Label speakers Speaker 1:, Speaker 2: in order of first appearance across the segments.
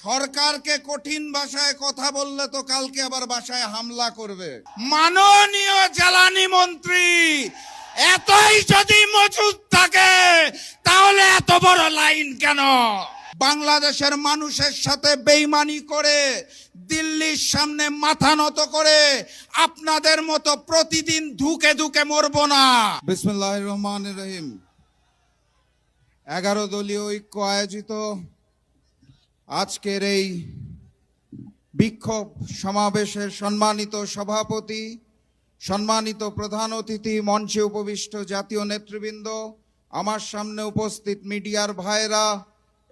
Speaker 1: সরকারকে কঠিন ভাষায় কথা বললে তো কালকে আবার বাসায় হামলা করবে। মাননীয় জ্বালানি মন্ত্রী, এতই যদি মজুদ থাকে তাহলে এত বড় লাইন কেন? বাংলাদেশের মানুষের সাথে বেইমানি করে দিল্লির সামনে মাথা নত করে আপনাদের মতো প্রতিদিন ধুকে ধুকে মরবো না। বিসমিল্লাহির রহমানির রহিম। 11 দলীয় ঐক্য আয়োজিত আজকের এই বিক্ষোভ সমাবেশের সম্মানিত সভাপতি, সম্মানিত প্রধান অতিথি, মঞ্চে উপবিষ্ট জাতীয় নেতৃবৃন্দ, আমার সামনে উপস্থিত মিডিয়ার ভাইরা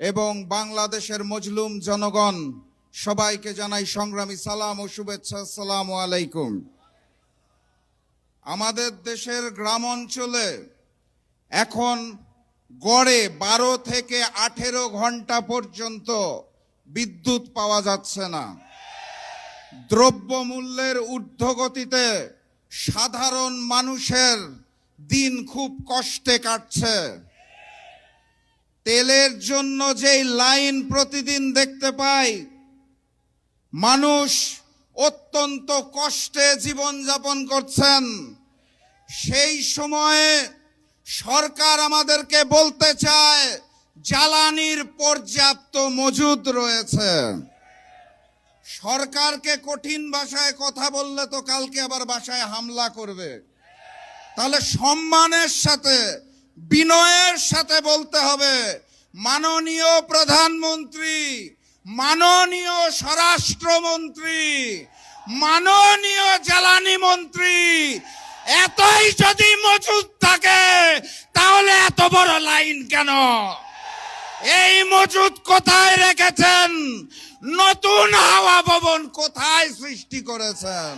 Speaker 1: এবং বাংলাদেশের মজলুম জনগণ, সবাইকে জানাই সংগ্রামী সালাম ও শুভেচ্ছা। আসসালামু আলাইকুম। আমাদের দেশের গ্রাম অঞ্চলে এখন গড়ে 12 থেকে 18 ঘন্টা পর্যন্ত বিদ্যুৎ পাওয়া যাচ্ছে না। দ্রব্যমূল্যের ঊর্ধ্বগতিতে সাধারণ মানুষের দিন খুব কষ্টে কাটছে। তেলের জন্য যেই লাইন প্রতিদিন দেখতে পাই, মানুষ অত্যন্ত কষ্টে জীবনযাপন করছেন। সেই সময়ে সরকার আমাদেরকে বলতে চায় জ্বালানির পর্যাপ্ত মজুদ রয়েছে। সরকারকে কঠিন ভাষায় কথা বললে তো কালকে আবার বাসায় হামলা করবে। তাহলে সম্মানের সাথে, বিনয়ের সাথে বলতে হবে, মাননীয় প্রধানমন্ত্রী, মাননীয় স্বরাষ্ট্রমন্ত্রী, মাননীয় জ্বালানি মন্ত্রী, এতই যদি মজুদ থাকে তাহলে এত বড় লাইন কেন? এই মজুদ কোথায় রেখেছেন? নতুন হাওয়া ভবন কোথায় সৃষ্টি করেছেন?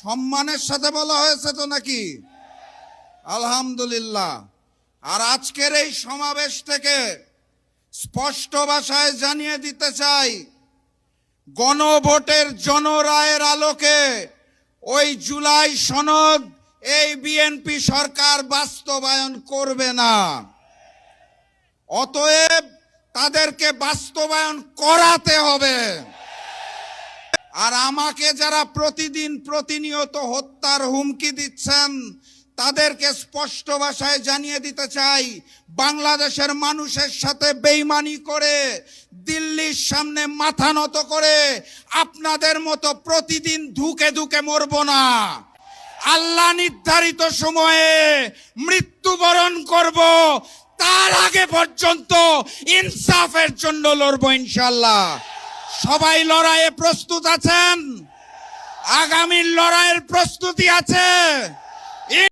Speaker 1: সম্মানের সাথে বলা হয়েছে তো নাকি? আলহামদুলিল্লাহ। আর আজকের এই সমাবেশ থেকে স্পষ্ট ভাষায় জানিয়ে দিতে চাই, গণভোটের জনরায়ের আলোকে ওই জুলাই সনদ এই বিএনপি সরকার বাস্তবায়ন করবে না। অতএব তাদেরকে বাস্তবায়ন করাতে হবে। আর আমাকে যারা প্রতিদিন প্রতিনিয়ত হত্যার হুমকি দিচ্ছেন, তাদেরকে স্পষ্ট ভাষায় জানিয়ে দিতে চাই, বাংলাদেশের মানুষের সাথে বেইমানি করে দিল্লির সামনে মাথা নত করে আপনাদের মতো প্রতিদিন ধুকে ধুকে মরবো না। আল্লাহ নির্ধারিত সময়ে মৃত্যুবরণ করব, তার আগে পর্যন্ত ইনসাফের জন্য লড়বো ইনশাআল্লাহ। সবাই লড়াইয়ে প্রস্তুত আছেন? আগামীর লড়াইয়ের প্রস্তুতি আছে?